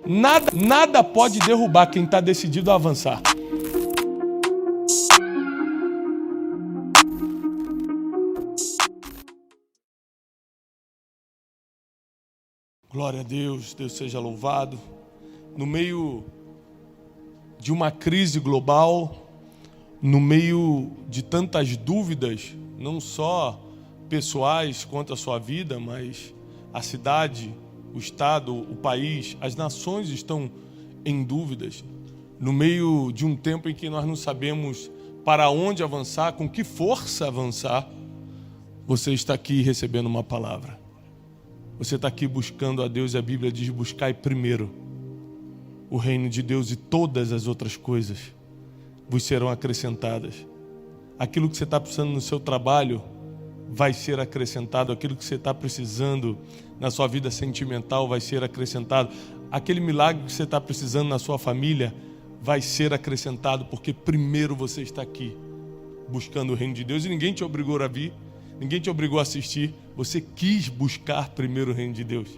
Nada pode derrubar quem está decidido a avançar. Glória a Deus, Deus seja louvado. No meio de uma crise global, no meio de tantas dúvidas, não só pessoais quanto a sua vida, mas a cidade, o estado, o país, as nações estão em dúvidas. No meio de um tempo em que nós não sabemos para onde avançar, com que força avançar, você está aqui recebendo uma palavra. Você está aqui buscando a Deus e a Bíblia diz: buscai primeiro o reino de Deus e todas as outras coisas vos serão acrescentadas. Aquilo que você está precisando no seu trabalho vai ser acrescentado. Aquilo que você está precisando na sua vida sentimental vai ser acrescentado. Aquele milagre que você está precisando na sua família vai ser acrescentado, porque primeiro você está aqui buscando o reino de Deus e ninguém te obrigou a vir, ninguém te obrigou a assistir. Você quis buscar primeiro o reino de Deus.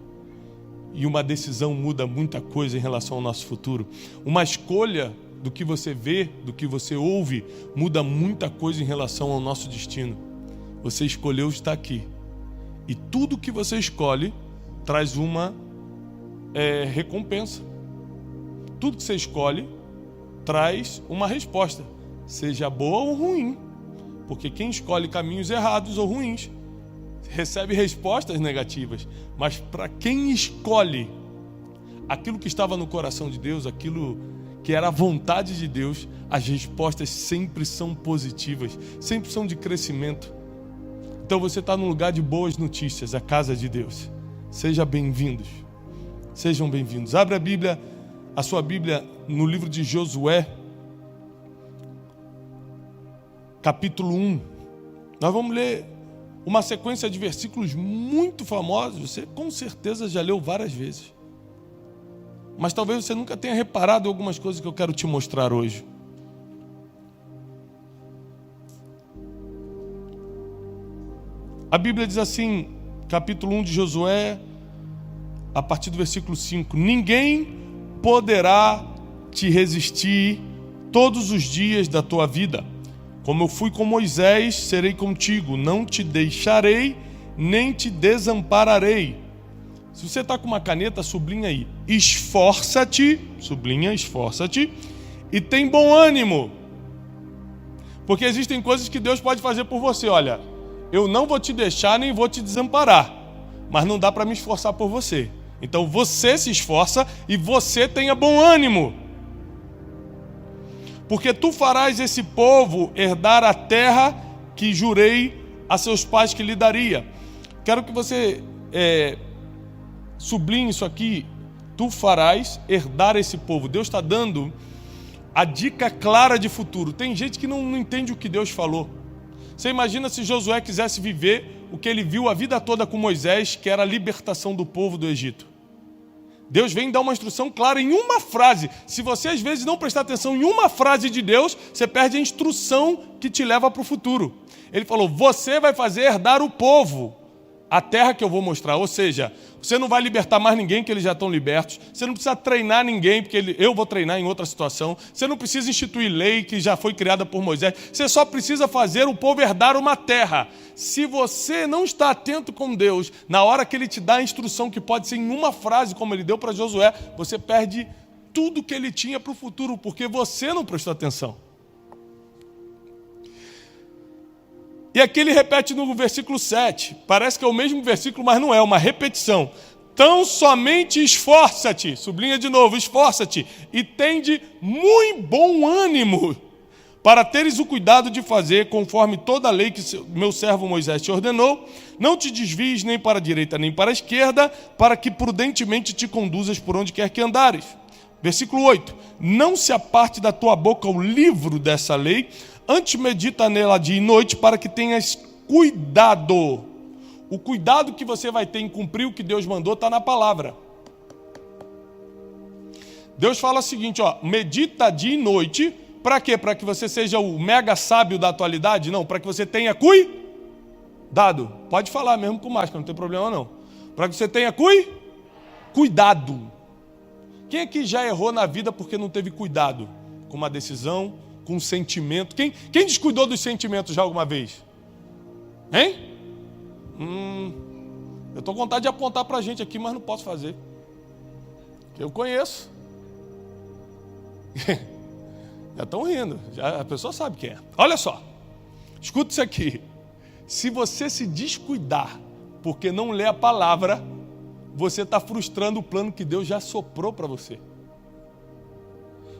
E uma decisão muda muita coisa em relação ao nosso futuro. Uma escolha do que você vê, do que você ouve, muda muita coisa em relação ao nosso destino. Você escolheu estar aqui. E tudo que você escolhe traz uma recompensa. Tudo que você escolhe traz uma resposta, seja boa ou ruim. Porque quem escolhe caminhos errados ou ruins recebe respostas negativas. Mas para quem escolhe aquilo que estava no coração de Deus, aquilo que era a vontade de Deus, as respostas sempre são positivas, sempre são de crescimento. Então você está num lugar de boas notícias, a casa de Deus. Sejam bem-vindos. Sejam bem-vindos. Abre a Bíblia, a sua Bíblia, no livro de Josué, capítulo 1. Nós vamos ler uma sequência de versículos muito famosos. Você com certeza já leu várias vezes. Mas talvez você nunca tenha reparado em algumas coisas que eu quero te mostrar hoje. A Bíblia diz assim, capítulo 1 de Josué, a partir do versículo 5: ninguém poderá te resistir todos os dias da tua vida. Como eu fui com Moisés, serei contigo, não te deixarei, nem te desampararei. Se você está com uma caneta, sublinha aí: esforça-te, sublinha, esforça-te, e tem bom ânimo. Porque existem coisas que Deus pode fazer por você. Olha, eu não vou te deixar, nem vou te desamparar, mas não dá para me esforçar por você. Então você se esforça e você tenha bom ânimo. Porque tu farás esse povo herdar a terra que jurei a seus pais que lhe daria. Quero que você sublinhe isso aqui. Tu farás herdar esse povo. Deus está dando a dica clara de futuro. Tem gente que não entende o que Deus falou. Você imagina se Josué quisesse viver o que ele viu a vida toda com Moisés, que era a libertação do povo do Egito. Deus vem dar uma instrução clara em uma frase. Se você às vezes não prestar atenção em uma frase de Deus, você perde a instrução que te leva para o futuro. Ele falou: você vai fazer herdar o povo a terra que eu vou mostrar. Ou seja, você não vai libertar mais ninguém, que eles já estão libertos. Você não precisa treinar ninguém, porque eu vou treinar em outra situação. Você não precisa instituir lei que já foi criada por Moisés. Você só precisa fazer o povo herdar uma terra. Se você não está atento com Deus, na hora que Ele te dá a instrução, que pode ser em uma frase, como Ele deu para Josué, você perde tudo que Ele tinha para o futuro, porque você não prestou atenção. E aqui ele repete no versículo 7. Parece que é o mesmo versículo, mas não é, uma repetição. Tão somente esforça-te, sublinha de novo, esforça-te, e tende muito bom ânimo, para teres o cuidado de fazer conforme toda a lei que meu servo Moisés te ordenou. Não te desvies nem para a direita nem para a esquerda, para que prudentemente te conduzas por onde quer que andares. Versículo 8. Não se aparte da tua boca o livro dessa lei, antes medita nela dia e noite, para que tenhas cuidado. O cuidado que você vai ter em cumprir o que Deus mandou está na palavra. Deus fala o seguinte, medita dia e noite. Para quê? Para que você seja o mega sábio da atualidade? Não, para que você tenha cuidado. Pode falar mesmo com máscara, não tem problema não. Para que você tenha cuidado. Quem é que já errou na vida porque não teve cuidado com uma decisão, com um sentimento? Quem descuidou dos sentimentos já alguma vez? Hein? Eu estou com vontade de apontar para a gente aqui, mas não posso fazer. Eu conheço. Já estão rindo, já a pessoa sabe quem é. Olha só, escuta isso aqui. Se você se descuidar porque não lê a palavra, você está frustrando o plano que Deus já soprou para você.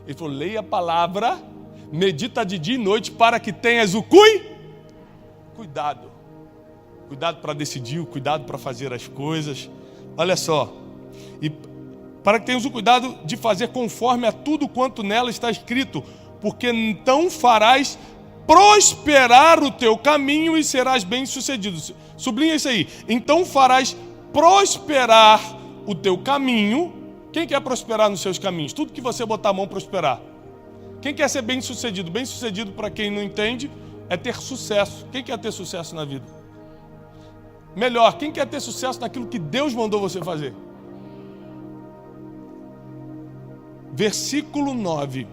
Ele falou, leia a palavra, medita de dia e noite para que tenhas o cuidado. Cuidado para decidir, cuidado para fazer as coisas. Olha só, e para que tenhas o cuidado de fazer conforme a tudo quanto nela está escrito, porque então farás prosperar o teu caminho e serás bem-sucedido. Sublinha isso aí. Então farás prosperar o teu caminho. Quem quer prosperar nos seus caminhos? Tudo que você botar a mão prosperar. Quem quer ser bem-sucedido? Bem-sucedido, para quem não entende, é ter sucesso. Quem quer ter sucesso na vida? Melhor, quem quer ter sucesso naquilo que Deus mandou você fazer? Versículo 9.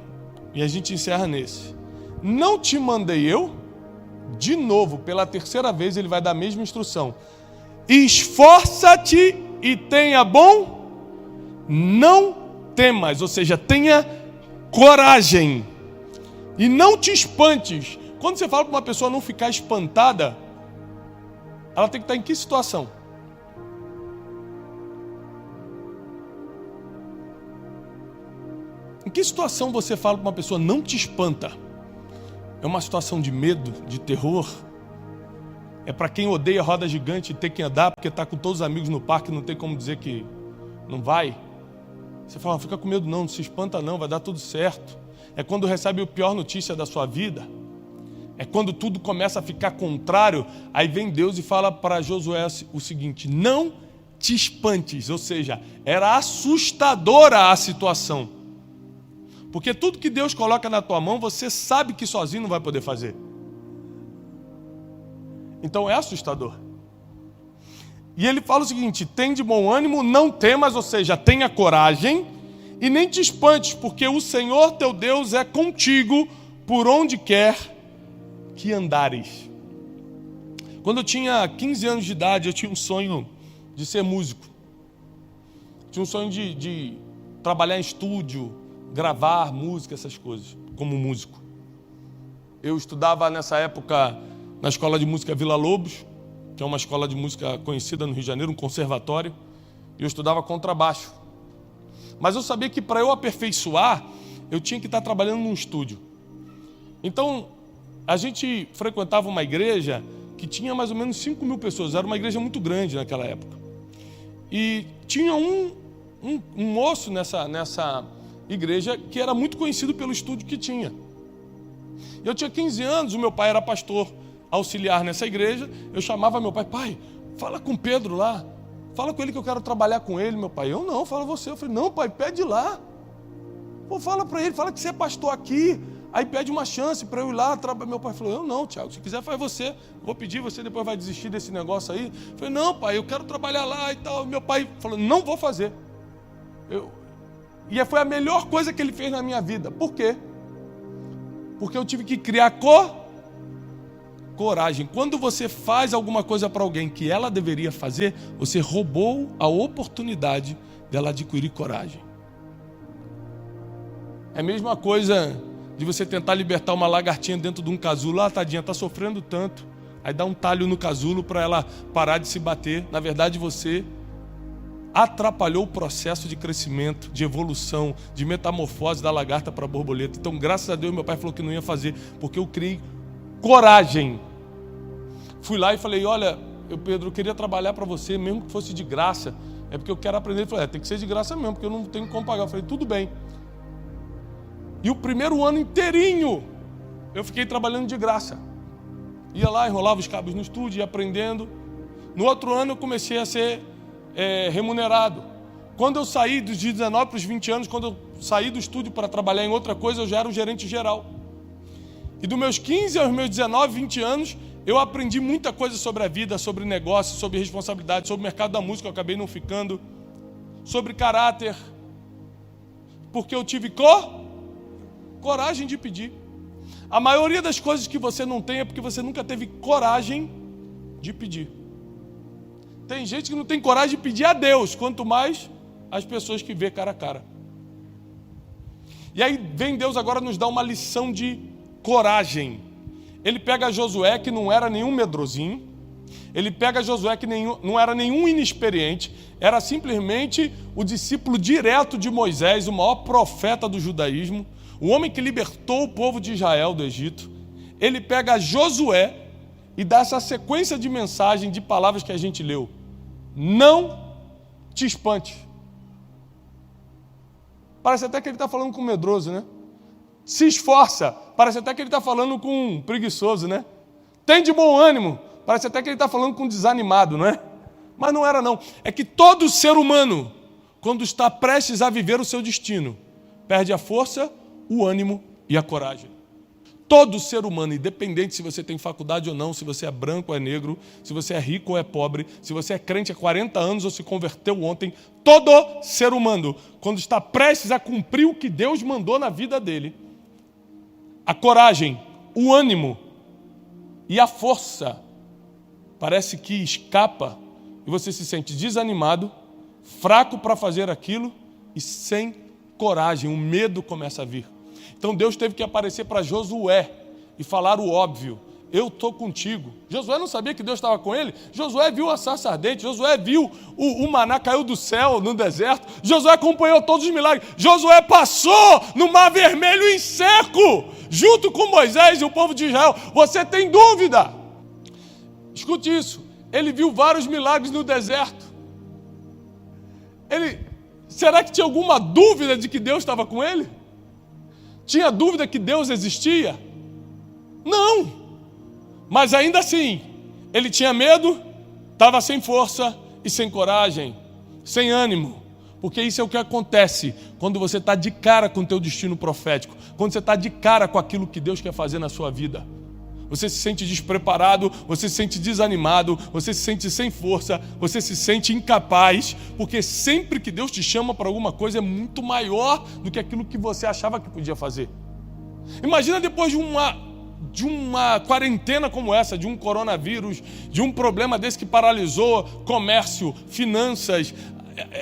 E a gente encerra nesse. Não te mandei eu? De novo, pela terceira vez, ele vai dar a mesma instrução. Esforça-te e tenha bom, não temas, ou seja, tenha coragem. E não te espantes. Quando você fala para uma pessoa não ficar espantada, ela tem que estar em que situação? Em que situação você fala para uma pessoa não te espanta? É uma situação de medo, de terror? É para quem odeia roda gigante e ter que andar porque está com todos os amigos no parque e não tem como dizer que não vai? Você fala, não fica com medo não se espanta não, vai dar tudo certo. É quando recebe a pior notícia da sua vida. É quando tudo começa a ficar contrário, aí vem Deus e fala para Josué o seguinte, não te espantes, ou seja, era assustadora a situação. Porque tudo que Deus coloca na tua mão, você sabe que sozinho não vai poder fazer. Então é assustador. E ele fala o seguinte, tem de bom ânimo, não temas, ou seja, tenha coragem, e nem te espantes, porque o Senhor teu Deus é contigo por onde quer que andares. Quando eu tinha 15 anos de idade, eu tinha um sonho de ser músico. Tinha um sonho de trabalhar em estúdio, gravar música, essas coisas, como músico. Eu estudava nessa época na Escola de Música Vila Lobos, que é uma escola de música conhecida no Rio de Janeiro, um conservatório, e eu estudava contrabaixo. Mas eu sabia que para eu aperfeiçoar, eu tinha que estar trabalhando num estúdio. Então, a gente frequentava uma igreja que tinha mais ou menos 5.000 pessoas, era uma igreja muito grande naquela época. E tinha um moço nessa igreja que era muito conhecido pelo estúdio que tinha. Eu tinha 15 anos, o meu pai era pastor auxiliar nessa igreja, eu chamava meu pai, pai, fala com Pedro lá, fala com ele que eu quero trabalhar com ele, meu pai. Eu não, fala você. Eu falei, não pai, pede lá. Pô, fala para ele, fala que você é pastor aqui, aí pede uma chance para eu ir lá. Meu pai falou, eu não, Tiago, se quiser faz você, vou pedir, você depois vai desistir desse negócio aí. Eu falei, não pai, eu quero trabalhar lá e tal. Meu pai falou, não vou fazer. E foi a melhor coisa que ele fez na minha vida. Por quê? Porque eu tive que criar coragem. Quando você faz alguma coisa para alguém que ela deveria fazer, você roubou a oportunidade dela adquirir coragem. É a mesma coisa de você tentar libertar uma lagartinha dentro de um casulo. Ah, tadinha, está sofrendo tanto. Aí dá um talho no casulo para ela parar de se bater. Na verdade, você atrapalhou o processo de crescimento, de evolução, de metamorfose da lagarta para a borboleta. Então, graças a Deus, meu pai falou que não ia fazer, porque eu criei coragem. Fui lá e falei, olha, Pedro, eu queria trabalhar para você, mesmo que fosse de graça. É porque eu quero aprender. Ele falou, tem que ser de graça mesmo, porque eu não tenho como pagar. Eu falei, tudo bem. E o primeiro ano inteirinho, eu fiquei trabalhando de graça. Ia lá, enrolava os cabos no estúdio, ia aprendendo. No outro ano eu comecei a ser remunerado. Quando eu saí dos 19 para os 20 anos, quando eu saí do estúdio para trabalhar em outra coisa, eu já era o gerente geral. E dos meus 15 aos meus 19, 20 anos, eu aprendi muita coisa sobre a vida, sobre negócio, sobre responsabilidade, sobre o mercado da música, eu acabei não ficando, sobre caráter. Porque eu tive coragem de pedir. A maioria das coisas que você não tem é porque você nunca teve coragem de pedir. Tem gente que não tem coragem de pedir a Deus, quanto mais as pessoas que vê cara a cara. E aí vem Deus agora nos dar uma lição de coragem. Ele pega Josué, que não era nenhum medrosinho. Ele pega Josué, que não era nenhum inexperiente. Era simplesmente o discípulo direto de Moisés, o maior profeta do judaísmo. O homem que libertou o povo de Israel do Egito. Ele pega Josué e dá essa sequência de mensagem, de palavras que a gente leu. Não te espante. Parece até que ele está falando com um medroso, né? Se esforça. Parece até que ele está falando com um preguiçoso, né? Tem de bom ânimo. Parece até que ele está falando com um desanimado, não é? Mas não era não. É que todo ser humano, quando está prestes a viver o seu destino, perde a força, o ânimo e a coragem. Todo ser humano, independente se você tem faculdade ou não, se você é branco ou é negro, se você é rico ou é pobre, se você é crente há 40 anos ou se converteu ontem, todo ser humano, quando está prestes a cumprir o que Deus mandou na vida dele, a coragem, o ânimo e a força parece que escapa e você se sente desanimado, fraco para fazer aquilo e sem coragem, o medo começa a vir. Então Deus teve que aparecer para Josué e falar o óbvio. Eu estou contigo. Josué não sabia que Deus estava com ele? Josué viu a sarça ardente. Josué viu o maná caiu do céu no deserto. Josué acompanhou todos os milagres. Josué passou no Mar Vermelho em seco, junto com Moisés e o povo de Israel. Você tem dúvida? Escute isso. Ele viu vários milagres no deserto. Será que tinha alguma dúvida de que Deus estava com ele? Tinha dúvida que Deus existia? Não. Mas ainda assim, ele tinha medo, estava sem força e sem coragem, sem ânimo. Porque isso é o que acontece quando você está de cara com o teu destino profético, quando você está de cara com aquilo que Deus quer fazer na sua vida. Você se sente despreparado, você se sente desanimado, você se sente sem força, você se sente incapaz, porque sempre que Deus te chama para alguma coisa é muito maior do que aquilo que você achava que podia fazer. Imagina depois de uma quarentena como essa, de um coronavírus, de um problema desse que paralisou comércio, finanças,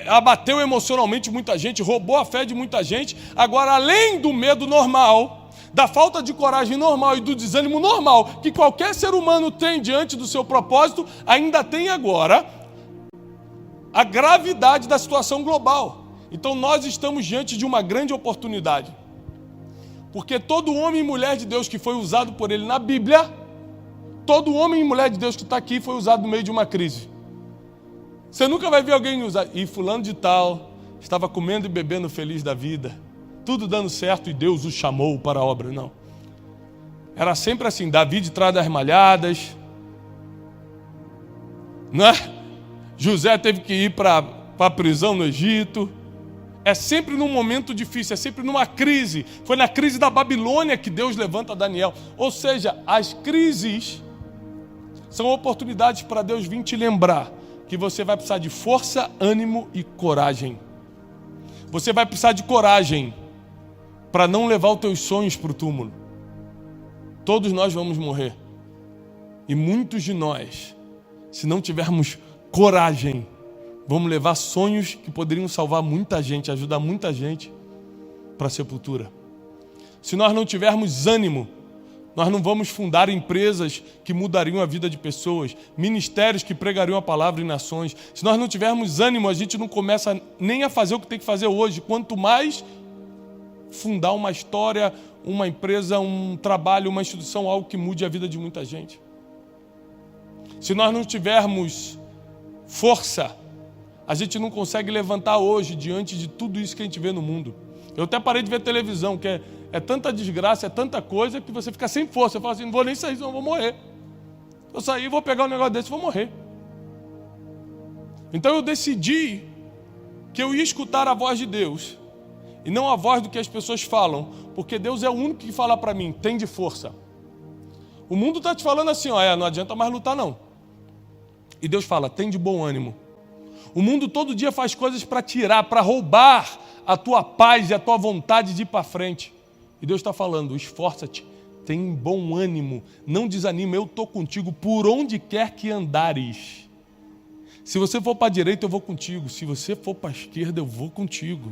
abateu emocionalmente muita gente, roubou a fé de muita gente. Agora, além do medo normal, da falta de coragem normal e do desânimo normal que qualquer ser humano tem diante do seu propósito, ainda tem agora a gravidade da situação global. Então nós estamos diante de uma grande oportunidade. Porque todo homem e mulher de Deus que foi usado por ele na Bíblia, todo homem e mulher de Deus que está aqui foi usado no meio de uma crise. Você nunca vai ver alguém usar, e fulano de tal estava comendo e bebendo feliz da vida, tudo dando certo e Deus o chamou para a obra. Não. Era sempre assim, Davi de trás das malhadas, não é? José teve que ir para a prisão no Egito. É sempre num momento difícil, é sempre numa crise. Foi na crise da Babilônia que Deus levanta Daniel. Ou seja, as crises são oportunidades para Deus vir te lembrar que você vai precisar de força, ânimo e coragem. Você vai precisar de coragem para não levar os teus sonhos para o túmulo. Todos nós vamos morrer. E muitos de nós, se não tivermos coragem, vamos levar sonhos que poderiam salvar muita gente, ajudar muita gente para a sepultura. Se nós não tivermos ânimo, nós não vamos fundar empresas que mudariam a vida de pessoas, ministérios que pregariam a palavra em nações. Se nós não tivermos ânimo, a gente não começa nem a fazer o que tem que fazer hoje, quanto mais fundar uma história, uma empresa, um trabalho, uma instituição, algo que mude a vida de muita gente. Se nós não tivermos força, a gente não consegue levantar hoje diante de tudo isso que a gente vê no mundo. Eu até parei de ver televisão, que é tanta desgraça, é tanta coisa, que você fica sem força. Você fala assim, não vou nem sair, senão eu vou morrer. Se eu sair, vou pegar um negócio desse e vou morrer. Então eu decidi que eu ia escutar a voz de Deus e não a voz do que as pessoas falam, porque Deus é o único que fala para mim, tem de força. O mundo está te falando assim, não adianta mais lutar não. E Deus fala, tem de bom ânimo. O mundo todo dia faz coisas para tirar, para roubar a tua paz e a tua vontade de ir para frente. E Deus está falando, esforça-te, tem bom ânimo, não desanima, eu estou contigo por onde quer que andares. Se você for para a direita, eu vou contigo. Se você for para a esquerda, eu vou contigo.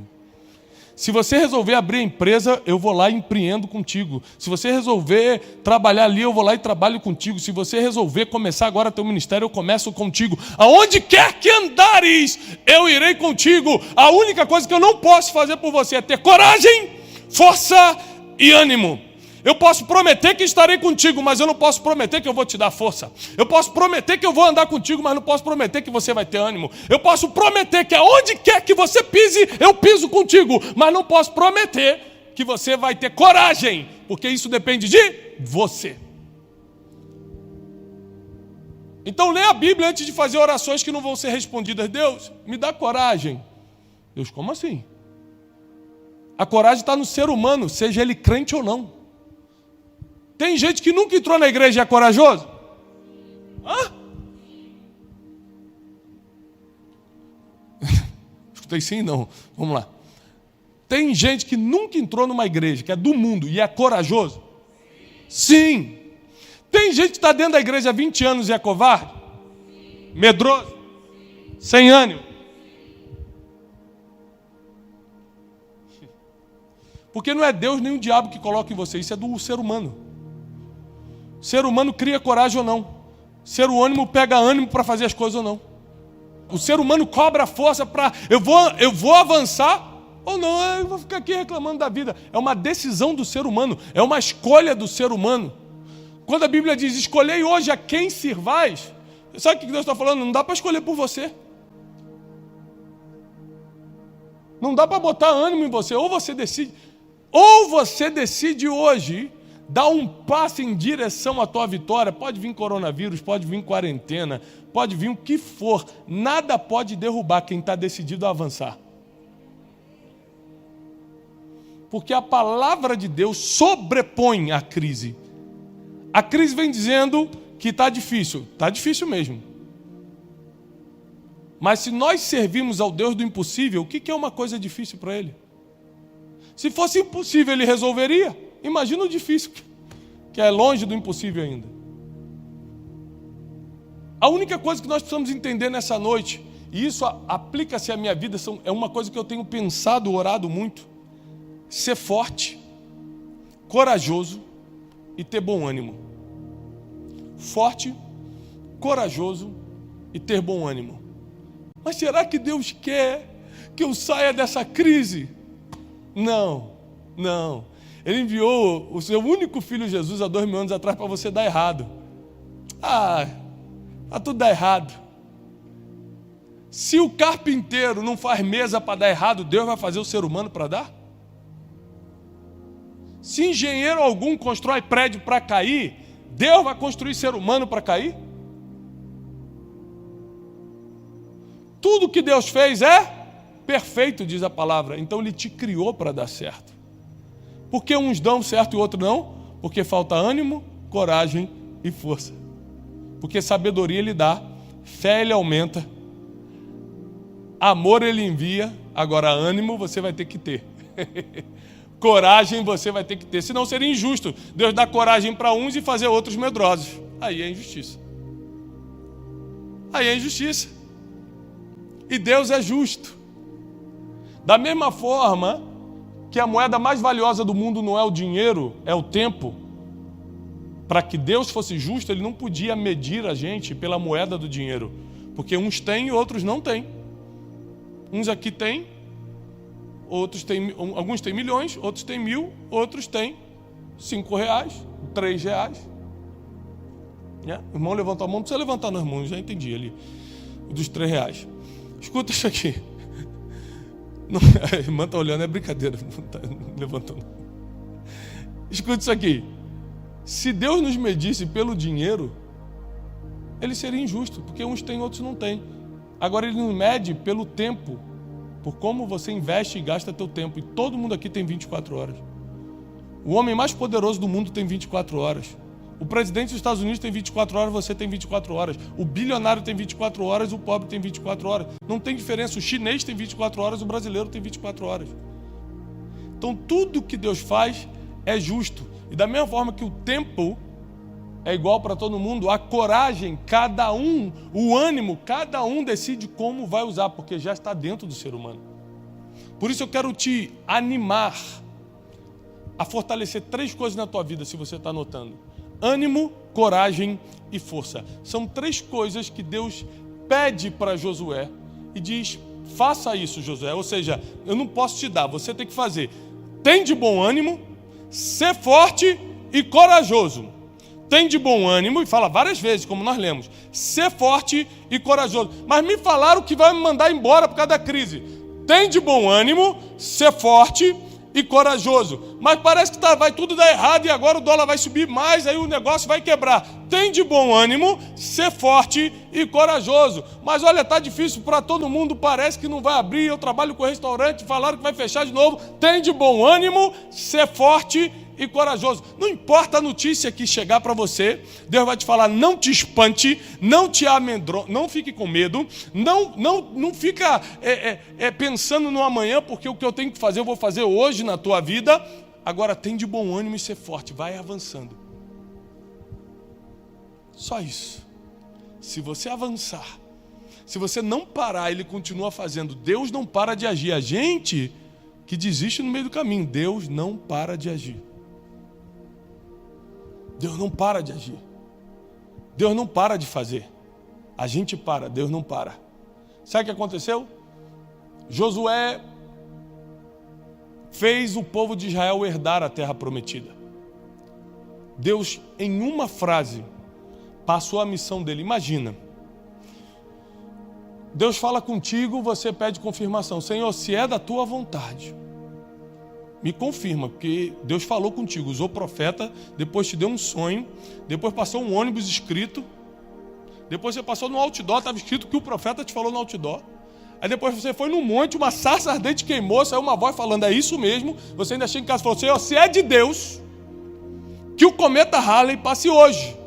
Se você resolver abrir a empresa, eu vou lá e empreendo contigo. Se você resolver trabalhar ali, eu vou lá e trabalho contigo. Se você resolver começar agora teu ministério, eu começo contigo. Aonde quer que andares, eu irei contigo. A única coisa que eu não posso fazer por você é ter coragem, força e ânimo. Eu posso prometer que estarei contigo, mas eu não posso prometer que eu vou te dar força. Eu posso prometer que eu vou andar contigo, mas não posso prometer que você vai ter ânimo. Eu posso prometer que aonde quer que você pise, eu piso contigo, mas não posso prometer que você vai ter coragem, porque isso depende de você. Então lê a Bíblia antes de fazer orações que não vão ser respondidas. Deus, me dá coragem. Deus, como assim? A coragem está no ser humano, seja ele crente ou não. Tem gente que nunca entrou na igreja e é corajoso? Hã? Escutei sim, não. Vamos lá. Tem gente que nunca entrou numa igreja, que é do mundo, e é corajoso? Sim. Tem gente que está dentro da igreja há 20 anos e é covarde? Medroso? Sem ânimo? Porque não é Deus nem o diabo que coloca em você, isso é do ser humano. O ser humano cria coragem ou não. O ser humano pega ânimo para fazer as coisas ou não. O ser humano cobra força para eu vou avançar ou não, eu vou ficar aqui reclamando da vida. É uma decisão do ser humano, é uma escolha do ser humano. Quando a Bíblia diz, escolhei hoje a quem sirvais, sabe o que Deus está falando? Não dá para escolher por você. Não dá para botar ânimo em você. Ou você decide hoje dar um passo em direção à tua vitória. Pode vir coronavírus, pode vir quarentena, pode vir o que for. Nada pode derrubar quem está decidido a avançar. Porque a palavra de Deus sobrepõe a crise. A crise vem dizendo que está difícil mesmo. Mas se nós servimos ao Deus do impossível, o que é uma coisa difícil para Ele? Se fosse impossível, Ele resolveria. Imagina o difícil, que é longe do impossível ainda. A única coisa que nós precisamos entender nessa noite, e isso aplica-se à minha vida, é uma coisa que eu tenho pensado, orado muito: ser forte, corajoso e ter bom ânimo. Forte, corajoso e ter bom ânimo. Mas será que Deus quer que eu saia dessa crise? Não. Ele enviou o seu único filho Jesus há 2000 anos atrás para você dar errado. Para tudo dar errado. Se o carpinteiro não faz mesa para dar errado, Deus vai fazer o ser humano para dar? Se engenheiro algum constrói prédio para cair, Deus vai construir ser humano para cair? Tudo que Deus fez é perfeito, diz a palavra. Então Ele te criou para dar certo. Por que uns dão certo e outros não? Porque falta ânimo, coragem e força. Porque sabedoria Ele dá, fé Ele aumenta, amor Ele envia, agora ânimo você vai ter que ter. Coragem você vai ter que ter, senão seria injusto Deus dar coragem para uns e fazer outros medrosos. Aí é injustiça. E Deus é justo. Da mesma forma que a moeda mais valiosa do mundo não é o dinheiro, é o tempo. Para que Deus fosse justo, Ele não podia medir a gente pela moeda do dinheiro. Porque uns têm e outros não têm. Uns aqui têm, alguns têm milhões, outros têm 1.000, outros têm R$5, R$3. O irmão levantou a mão, não precisa levantar não, irmão, já entendi ali. Dos R$3. Escuta isso aqui. Não, a irmã está olhando, é brincadeira, não está levantando. Escuta isso aqui. Se Deus nos medisse pelo dinheiro, Ele seria injusto, porque uns têm, outros não têm. Agora Ele nos mede pelo tempo, por como você investe e gasta teu tempo. E todo mundo aqui tem 24 horas. O homem mais poderoso do mundo tem 24 horas. O presidente dos Estados Unidos tem 24 horas, você tem 24 horas. O bilionário tem 24 horas, o pobre tem 24 horas. Não tem diferença. O chinês tem 24 horas, o brasileiro tem 24 horas. Então, tudo que Deus faz é justo. E da mesma forma que o tempo é igual para todo mundo, a coragem, cada um, o ânimo, cada um decide como vai usar, porque já está dentro do ser humano. Por isso eu quero te animar a fortalecer 3 coisas na tua vida, se você está anotando. Ânimo, coragem e força. São 3 coisas que Deus pede para Josué e diz: faça isso, Josué. Ou seja, eu não posso te dar, você tem que fazer. Tem de bom ânimo, ser forte e corajoso. Tem de bom ânimo, e fala várias vezes, como nós lemos, ser forte e corajoso. Mas me falaram que vai me mandar embora por causa da crise. Tem de bom ânimo, ser forte e corajoso. Mas parece que vai tudo dar errado e agora o dólar vai subir mais, aí o negócio vai quebrar. Tem de bom ânimo, ser forte e corajoso. Mas olha, está difícil para todo mundo, parece que não vai abrir. Eu trabalho com restaurante, falaram que vai fechar de novo. Tem de bom ânimo, ser forte e corajoso. Não importa a notícia que chegar para você, Deus vai te falar: não te espante, não te amedronte, não fique com medo, não fica pensando no amanhã, porque o que eu tenho que fazer, eu vou fazer hoje na tua vida. Agora tem de bom ânimo e ser forte, vai avançando. Só isso. Se você avançar, se você não parar, Ele continua fazendo. Deus não para de agir. A gente que desiste no meio do caminho, Deus não para de agir. Deus não para de agir. Deus não para de fazer. A gente para, Deus não para. Sabe o que aconteceu? Josué fez o povo de Israel herdar a terra prometida. Deus, em uma frase, passou a missão dele. Imagina, Deus fala contigo, você pede confirmação. Senhor, se é da tua vontade, me confirma, porque Deus falou contigo, usou profeta, depois te deu um sonho, depois passou um ônibus escrito, depois você passou no outdoor, estava escrito que o profeta te falou no outdoor. Aí depois você foi no monte, uma sarça ardente queimou, saiu uma voz falando: é isso mesmo. Você ainda chega em casa e falou: Senhor, se é de Deus, que o cometa Halley passe hoje.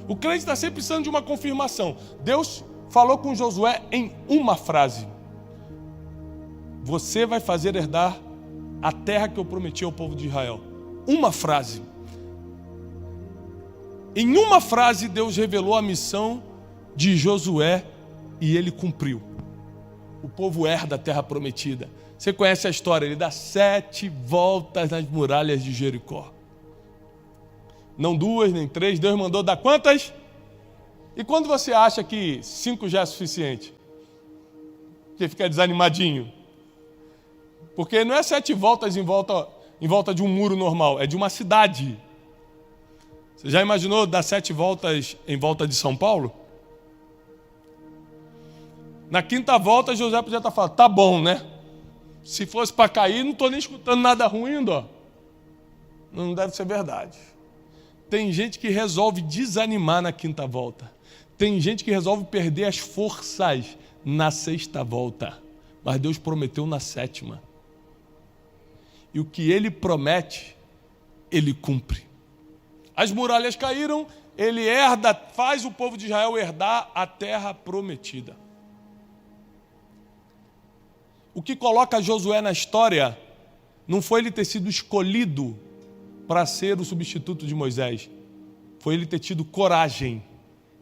O crente está sempre precisando de uma confirmação. Deus falou com Josué em uma frase: você vai fazer herdar a terra que eu prometi ao povo de Israel. Uma frase. Em uma frase Deus revelou a missão de Josué e ele cumpriu. O povo herda a terra prometida. Você conhece a história, ele dá 7 voltas nas muralhas de Jericó. Não 2, nem 3, Deus mandou dar quantas? E quando você acha que 5 já é suficiente? Porque fica desanimadinho. Porque não é 7 voltas em volta de um muro normal, é de uma cidade. Você já imaginou dar 7 voltas em volta de São Paulo? Na 5ª volta, José podia estar falando: tá bom, né? Se fosse para cair, não estou nem escutando nada ruim ainda. Ó. Não deve ser verdade. Tem gente que resolve desanimar na 5ª volta. Tem gente que resolve perder as forças na 6ª volta. Mas Deus prometeu na 7ª. E o que Ele promete, Ele cumpre. As muralhas caíram, Ele faz o povo de Israel herdar a terra prometida. O que coloca Josué na história não foi ele ter sido escolhido para ser o substituto de Moisés. Foi ele ter tido coragem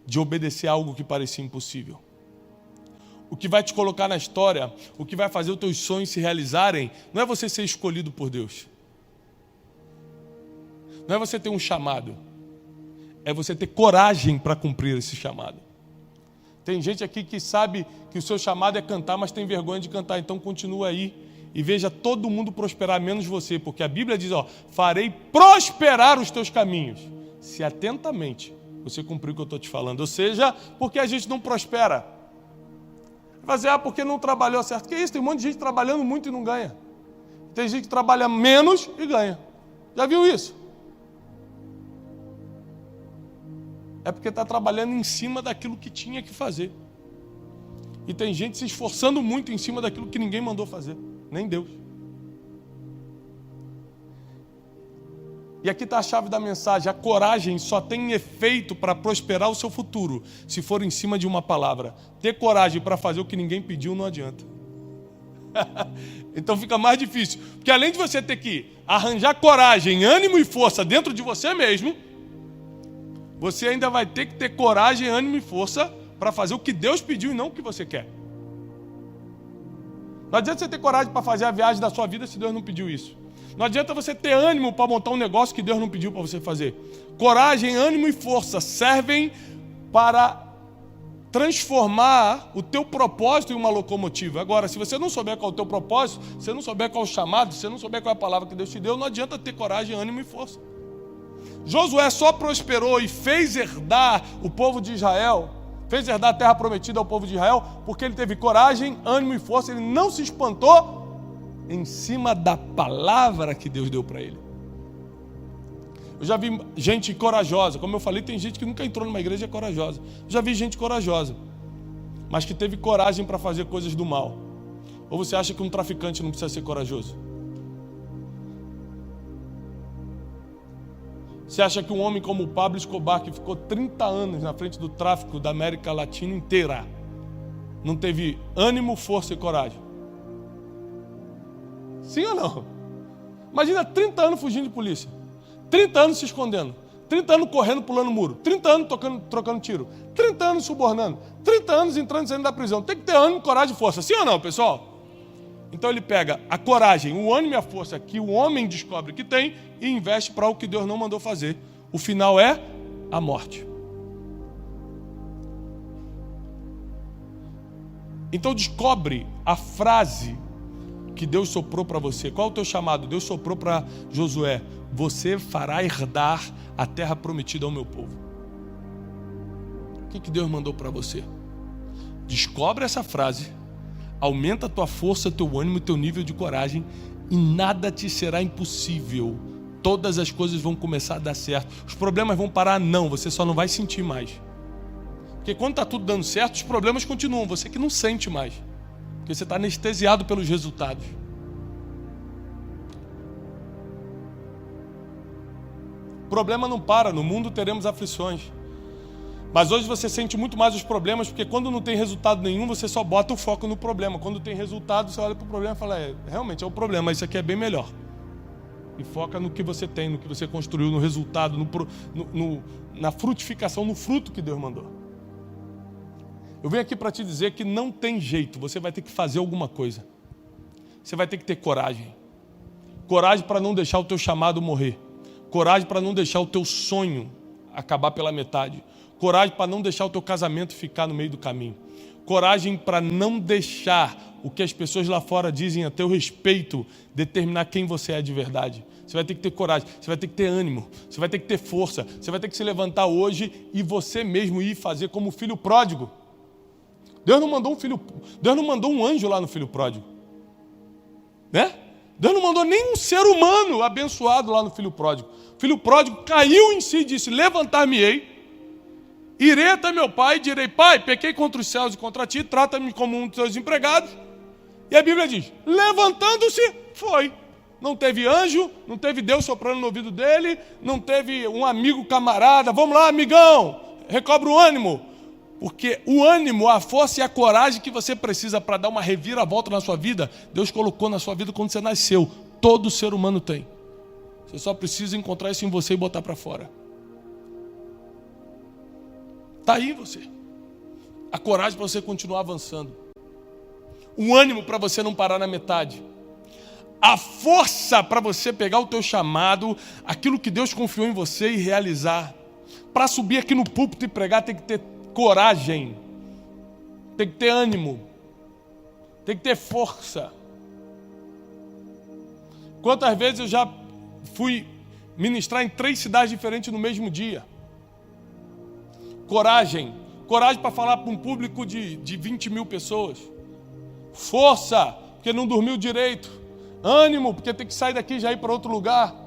de obedecer a algo que parecia impossível. O que vai te colocar na história, o que vai fazer os teus sonhos se realizarem, não é você ser escolhido por Deus. Não é você ter um chamado. É você ter coragem para cumprir esse chamado. Tem gente aqui que sabe que o seu chamado é cantar, mas tem vergonha de cantar. Então continua aí e veja todo mundo prosperar, menos você. Porque a Bíblia diz, farei prosperar os teus caminhos. Se atentamente você cumprir o que eu estou te falando. Ou seja, porque a gente não prospera. Vai dizer, porque não trabalhou certo. Que isso? Tem um monte de gente trabalhando muito e não ganha. Tem gente que trabalha menos e ganha. Já viu isso? É porque está trabalhando em cima daquilo que tinha que fazer. E tem gente se esforçando muito em cima daquilo que ninguém mandou fazer, nem Deus. E aqui está a chave da mensagem: a coragem só tem efeito para prosperar o seu futuro se for em cima de uma palavra. Ter coragem para fazer o que ninguém pediu não adianta. Então fica mais difícil, porque além de você ter que arranjar coragem, ânimo e força dentro de você mesmo, você ainda vai ter que ter coragem, ânimo e força para fazer o que Deus pediu e não o que você quer. Não adianta você ter coragem para fazer a viagem da sua vida se Deus não pediu isso. Não adianta você ter ânimo para montar um negócio que Deus não pediu para você fazer. Coragem, ânimo e força servem para transformar o teu propósito em uma locomotiva. Agora, se você não souber qual é o teu propósito, se você não souber qual é o chamado, se você não souber qual é a palavra que Deus te deu, não adianta ter coragem, ânimo e força. Josué só prosperou e fez herdar o povo de Israel, fez herdar a terra prometida ao povo de Israel, porque ele teve coragem, ânimo e força. Ele não se espantou em cima da palavra que Deus deu para ele. Eu já vi gente corajosa, como eu falei, tem gente que nunca entrou numa igreja e é corajosa. Eu já vi gente corajosa, mas que teve coragem para fazer coisas do mal. Ou você acha que um traficante não precisa ser corajoso? Você acha que um homem como o Pablo Escobar, que ficou 30 anos na frente do tráfico da América Latina inteira, não teve ânimo, força e coragem? Sim ou não? Imagina 30 anos fugindo de polícia, 30 anos se escondendo, 30 anos correndo, pulando muro, 30 anos trocando tiro, 30 anos subornando, 30 anos entrando e saindo da prisão. Tem que ter ânimo, coragem e força. Sim ou não, pessoal? Então ele pega a coragem, o ânimo e a força que o homem descobre que tem e investe para o que Deus não mandou fazer. O final é a morte. Então descobre a frase que Deus soprou para você. Qual é o teu chamado? Deus soprou para Josué: você fará herdar a terra prometida ao meu povo. O que Deus mandou para você? Descobre essa frase, aumenta a tua força, teu ânimo e teu nível de coragem, e nada te será impossível. Todas as coisas vão começar a dar certo. Os problemas vão parar? Não, você só não vai sentir mais. Porque quando está tudo dando certo, os problemas continuam, você que não sente mais. Porque você está anestesiado pelos resultados. O problema não para, no mundo teremos aflições. Mas hoje você sente muito mais os problemas, porque quando não tem resultado nenhum, você só bota o foco no problema. Quando tem resultado, você olha para o problema e fala: realmente é o problema, mas isso aqui é bem melhor. E foca no que você tem, no que você construiu, no resultado, na frutificação, no fruto que Deus mandou. Eu venho aqui para te dizer que não tem jeito, você vai ter que fazer alguma coisa. Você vai ter que ter coragem. Coragem para não deixar o teu chamado morrer. Coragem para não deixar o teu sonho acabar pela metade. Coragem para não deixar o teu casamento ficar no meio do caminho. Coragem para não deixar o que as pessoas lá fora dizem a teu respeito determinar quem você é de verdade. Você vai ter que ter coragem, você vai ter que ter ânimo, você vai ter que ter força, você vai ter que se levantar hoje e você mesmo ir fazer como o filho pródigo. Deus não mandou um anjo lá no filho pródigo, né? Deus não mandou nem um ser humano abençoado lá no filho pródigo. O filho pródigo caiu em si e disse: levantar-me-ei, irei até meu pai e direi: pai, pequei contra os céus e contra ti, trata-me como um dos teus empregados. E a Bíblia diz: levantando-se, foi. Não teve anjo, não teve Deus soprando no ouvido dele, não teve um amigo camarada: vamos lá, amigão, recobra o ânimo. Porque o ânimo, a força e a coragem que você precisa para dar uma reviravolta na sua vida, Deus colocou na sua vida quando você nasceu. Todo ser humano tem. Você só precisa encontrar isso em você e botar para fora. Está aí você. A coragem para você continuar avançando. O ânimo para você não parar na metade. A força para você pegar o teu chamado, aquilo que Deus confiou em você e realizar. Para subir aqui no púlpito e pregar, tem que ter coragem, tem que ter ânimo, tem que ter força. Quantas vezes eu já fui ministrar em 3 cidades diferentes no mesmo dia? Coragem para falar para um público de 20 mil pessoas. Força, porque não dormiu direito. Ânimo, porque tem que sair daqui e já ir para outro lugar.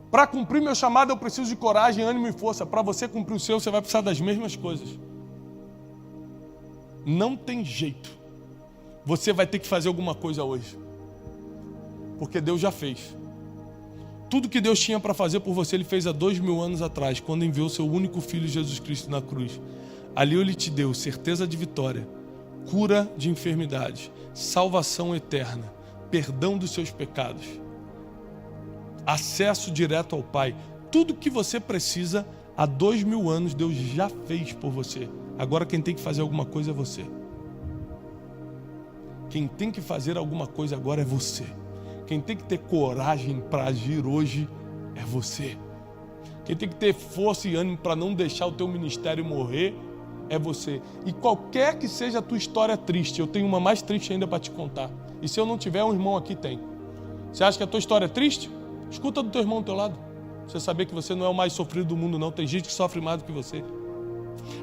Para cumprir meu chamado, eu preciso de coragem, ânimo e força. Para você cumprir o seu, você vai precisar das mesmas coisas. Não tem jeito. Você vai ter que fazer alguma coisa hoje. Porque Deus já fez. Tudo que Deus tinha para fazer por você, Ele fez há 2000 anos atrás, quando enviou seu único Filho Jesus Cristo na cruz. Ali Ele te deu certeza de vitória, cura de enfermidades, salvação eterna, perdão dos seus pecados, acesso direto ao Pai. Tudo que você precisa, há 2000 anos Deus já fez por você. Agora quem tem que fazer alguma coisa é você. Quem tem que fazer alguma coisa agora é você. Quem tem que ter coragem para agir hoje é você. Quem tem que ter força e ânimo para não deixar o teu ministério morrer é você. E qualquer que seja a tua história triste, eu tenho uma mais triste ainda para te contar. E se eu não tiver, um irmão aqui tem. Você acha que a tua história é triste? Escuta do teu irmão ao teu lado. Você saber que você não é o mais sofrido do mundo, não. Tem gente que sofre mais do que você.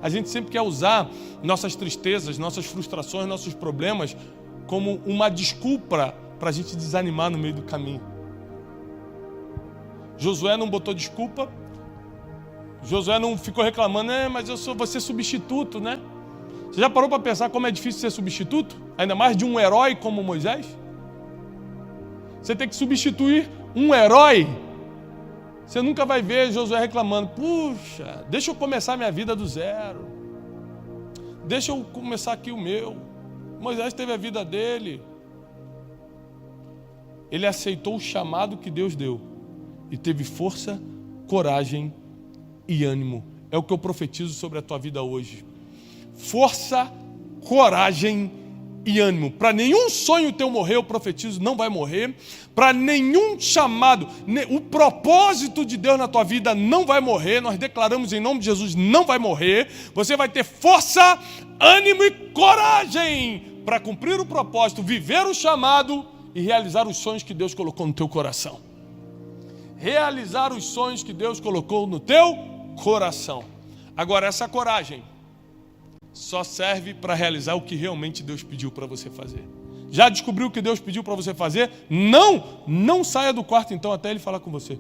A gente sempre quer usar nossas tristezas, nossas frustrações, nossos problemas como uma desculpa para a gente desanimar no meio do caminho. Josué não botou desculpa. Josué não ficou reclamando, mas vou ser substituto, né? Você já parou para pensar como é difícil ser substituto? Ainda mais de um herói como Moisés? Você tem que substituir um herói. Você nunca vai ver Josué reclamando, puxa, deixa eu começar minha vida do zero. Deixa eu começar aqui o meu. Moisés teve a vida dele. Ele aceitou o chamado que Deus deu e teve força, coragem e ânimo. É o que eu profetizo sobre a tua vida hoje. Força, coragem e ânimo. Para nenhum sonho teu morrer, eu profetizo, não vai morrer. Para nenhum chamado, o propósito de Deus na tua vida não vai morrer. Nós declaramos em nome de Jesus, não vai morrer. Você vai ter força, ânimo e coragem para cumprir o propósito, viver o chamado e realizar os sonhos que Deus colocou no teu coração. Realizar os sonhos que Deus colocou no teu coração. Agora, essa coragem só serve para realizar o que realmente Deus pediu para você fazer. Já descobriu o que Deus pediu para você fazer? Não saia do quarto então até Ele falar com você.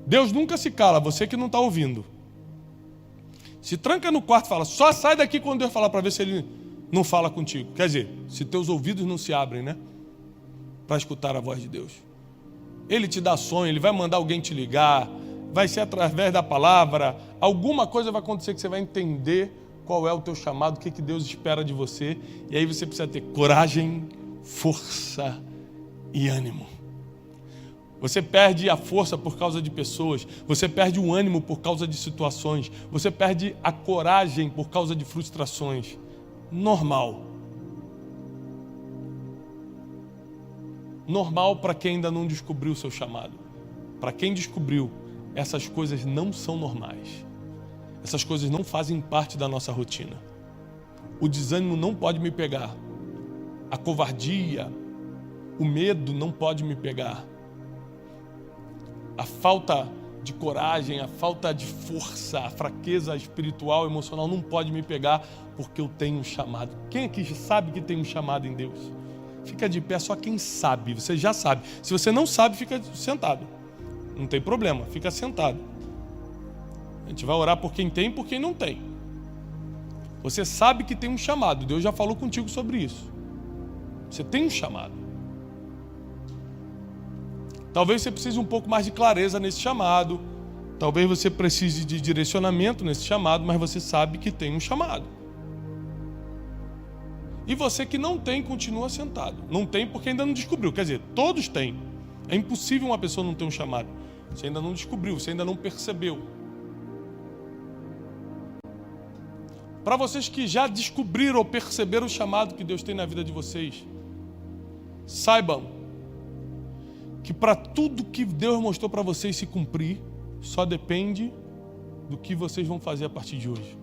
Deus nunca se cala, você que não está ouvindo. Se tranca no quarto e fala, só sai daqui quando Deus falar, para ver se Ele não fala contigo. Quer dizer, se teus ouvidos não se abrem, né? Para escutar a voz de Deus. Ele te dá sonho, Ele vai mandar alguém te ligar, vai ser através da palavra, alguma coisa vai acontecer que você vai entender qual é o teu chamado, o que Deus espera de você, e aí você precisa ter coragem, força e ânimo. Você perde a força por causa de pessoas, você perde o ânimo por causa de situações, você perde a coragem por causa de frustrações. Normal. Normal para quem ainda não descobriu o seu chamado. Para quem descobriu, essas coisas não são normais. Essas coisas não fazem parte da nossa rotina. O desânimo não pode me pegar. A covardia, o medo não pode me pegar. A falta de coragem, a falta de força, a fraqueza espiritual, emocional não pode me pegar porque eu tenho um chamado. Quem aqui sabe que tem um chamado em Deus? Fica de pé só quem sabe, você já sabe. Se você não sabe, fica sentado. Não tem problema, fica sentado. A gente vai orar por quem tem e por quem não tem. Você sabe que tem um chamado, Deus já falou contigo sobre isso. Você tem um chamado. Talvez você precise um pouco mais de clareza nesse chamado. Talvez você precise de direcionamento nesse chamado, mas você sabe que tem um chamado. E você que não tem, continua sentado. Não tem porque ainda não descobriu. Quer dizer, todos têm. É impossível uma pessoa não ter um chamado. Você ainda não descobriu, você ainda não percebeu. Para vocês que já descobriram ou perceberam o chamado que Deus tem na vida de vocês, saibam que para tudo que Deus mostrou para vocês se cumprir, só depende do que vocês vão fazer a partir de hoje.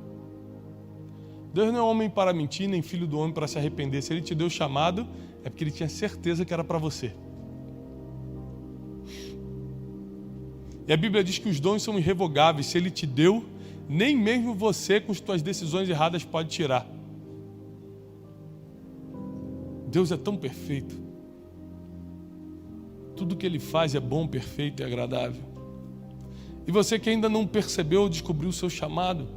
Deus não é homem para mentir, nem filho do homem para se arrepender. Se Ele te deu chamado, é porque Ele tinha certeza que era para você. E a Bíblia diz que os dons são irrevogáveis. Se Ele te deu, nem mesmo você com as suas decisões erradas pode tirar. Deus é tão perfeito. Tudo que Ele faz é bom, perfeito e agradável. E você que ainda não percebeu ou descobriu o seu chamado,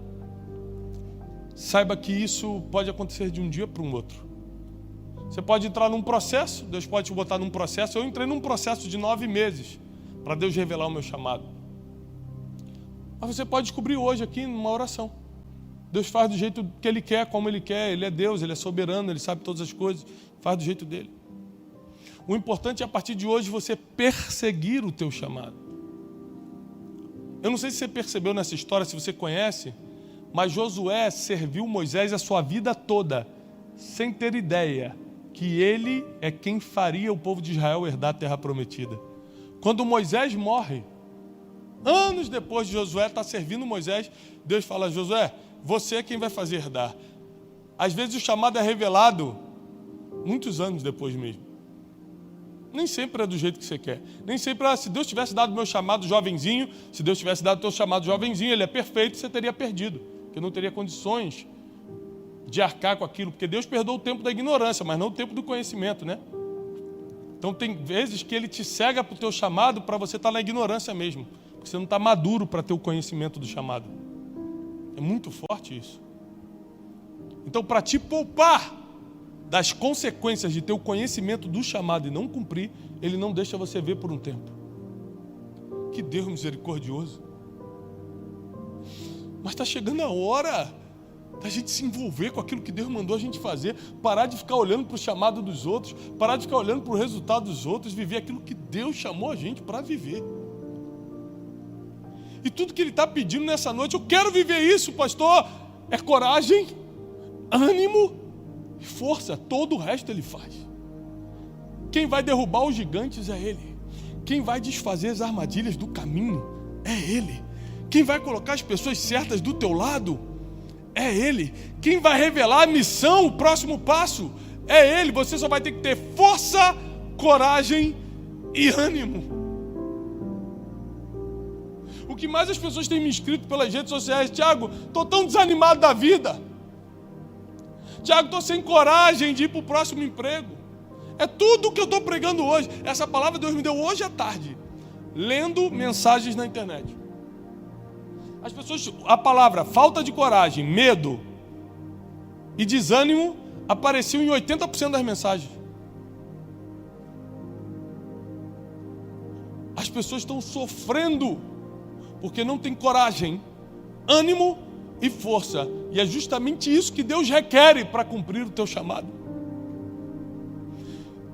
saiba que isso pode acontecer de um dia para o outro. Você pode entrar num processo, Deus pode te botar num processo. Eu entrei num processo de 9 meses para Deus revelar o meu chamado. Mas você pode descobrir hoje aqui numa oração. Deus faz do jeito que Ele quer, como Ele quer. Ele é Deus, Ele é soberano, Ele sabe todas as coisas. Faz do jeito dEle. O importante é, a partir de hoje, você perseguir o teu chamado. Eu não sei se você percebeu nessa história, se você conhece, mas Josué serviu Moisés a sua vida toda, sem ter ideia que ele é quem faria o povo de Israel herdar a terra prometida. Quando Moisés morre, anos depois de Josué estar servindo Moisés, Deus fala: Josué, você é quem vai fazer herdar. Às vezes o chamado é revelado muitos anos depois mesmo. Nem sempre é do jeito que você quer. Nem sempre, se Deus tivesse dado o meu chamado jovenzinho, se Deus tivesse dado o teu chamado jovenzinho, ele é perfeito, você teria perdido. Porque não teria condições de arcar com aquilo. Porque Deus perdoa o tempo da ignorância, mas não o tempo do conhecimento, né? Então tem vezes que Ele te cega para o teu chamado para você estar na ignorância mesmo. Porque você não está maduro para ter o conhecimento do chamado. É muito forte isso. Então, para te poupar das consequências de ter o conhecimento do chamado e não cumprir, Ele não deixa você ver por um tempo. Que Deus misericordioso. Mas está chegando a hora da gente se envolver com aquilo que Deus mandou a gente fazer, parar de ficar olhando para o chamado dos outros, parar de ficar olhando para o resultado dos outros, viver aquilo que Deus chamou a gente para viver. E tudo que Ele está pedindo nessa noite: eu quero viver isso, pastor, é coragem, ânimo e força. Todo o resto Ele faz. Quem vai derrubar os gigantes é Ele. Quem vai desfazer as armadilhas do caminho é Ele. Quem vai colocar as pessoas certas do teu lado é Ele. Quem vai revelar a missão, o próximo passo, é Ele. Você só vai ter que ter força, coragem e ânimo. O que mais as pessoas têm me escrito pelas redes sociais: Tiago, estou tão desanimado da vida. Tiago, estou sem coragem de ir para o próximo emprego. É tudo o que eu estou pregando hoje. Essa palavra Deus me deu hoje à tarde, lendo mensagens na internet. As pessoas, a palavra falta de coragem, medo e desânimo apareciam em 80% das mensagens. As pessoas estão sofrendo porque não tem coragem, ânimo e força. E é justamente isso que Deus requer para cumprir o teu chamado.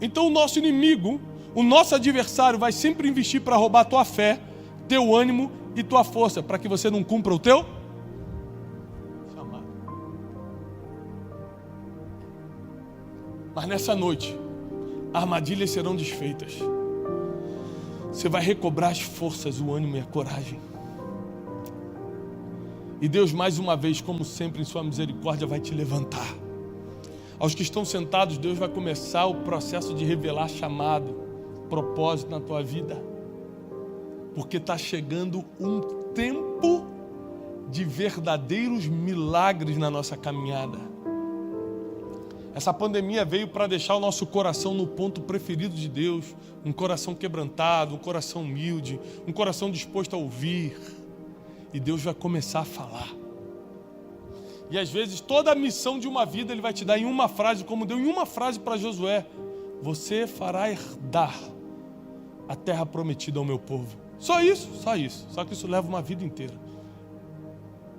Então o nosso inimigo, o nosso adversário, vai sempre investir para roubar a tua fé, teu ânimo e tua força, para que você não cumpra o teu chamado. Mas nessa noite, armadilhas serão desfeitas. Você vai recobrar as forças, o ânimo e a coragem. E Deus, mais uma vez, como sempre, em sua misericórdia, vai te levantar. Aos que estão sentados, Deus vai começar o processo de revelar chamado, propósito na tua vida. Porque está chegando um tempo de verdadeiros milagres na nossa caminhada. Essa pandemia veio para deixar o nosso coração no ponto preferido de Deus. Um coração quebrantado, um coração humilde, um coração disposto a ouvir. E Deus vai começar a falar. E às vezes toda a missão de uma vida Ele vai te dar em uma frase, como deu em uma frase para Josué: você fará herdar a terra prometida ao meu povo. Só isso, só isso. Só que isso leva uma vida inteira.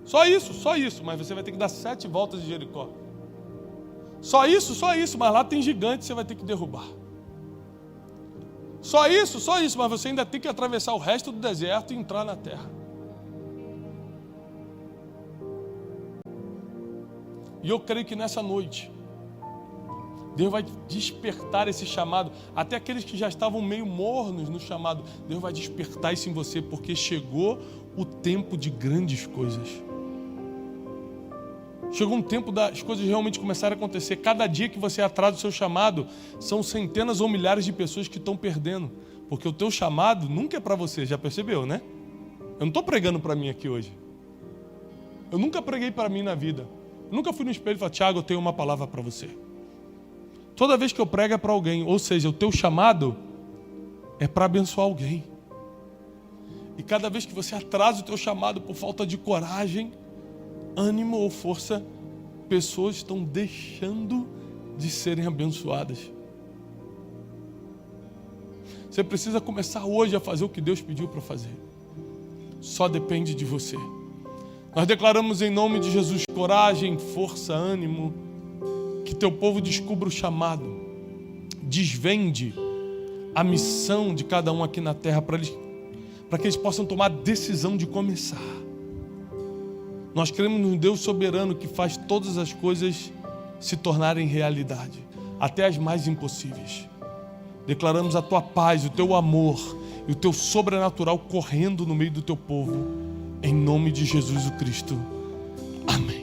Só isso, mas você vai ter que dar 7 voltas de Jericó. Só isso, mas lá tem gigante, você vai ter que derrubar. Só isso, mas você ainda tem que atravessar o resto do deserto e entrar na terra. E eu creio que nessa noite, Deus vai despertar esse chamado. Até aqueles que já estavam meio mornos no chamado, Deus vai despertar isso em você, porque chegou o tempo de grandes coisas. Chegou um tempo das coisas realmente começarem a acontecer. Cada dia que você atrasa o seu chamado, são centenas ou milhares de pessoas que estão perdendo. Porque o teu chamado nunca é para você, já percebeu, né? Eu não estou pregando para mim aqui hoje. Eu nunca preguei para mim na vida. Eu nunca fui no espelho e falei: Tiago, eu tenho uma palavra para você. Toda vez que eu prego é para alguém. Ou seja, o teu chamado é para abençoar alguém. E cada vez que você atrasa o teu chamado por falta de coragem, ânimo ou força, pessoas estão deixando de serem abençoadas. Você precisa começar hoje a fazer o que Deus pediu para fazer. Só depende de você. Nós declaramos em nome de Jesus coragem, força, ânimo, que teu povo descubra o chamado, desvende a missão de cada um aqui na terra para que eles possam tomar a decisão de começar. Nós cremos num Deus soberano que faz todas as coisas se tornarem realidade, até as mais impossíveis. Declaramos a tua paz, o teu amor e o teu sobrenatural correndo no meio do teu povo, em nome de Jesus o Cristo. Amém.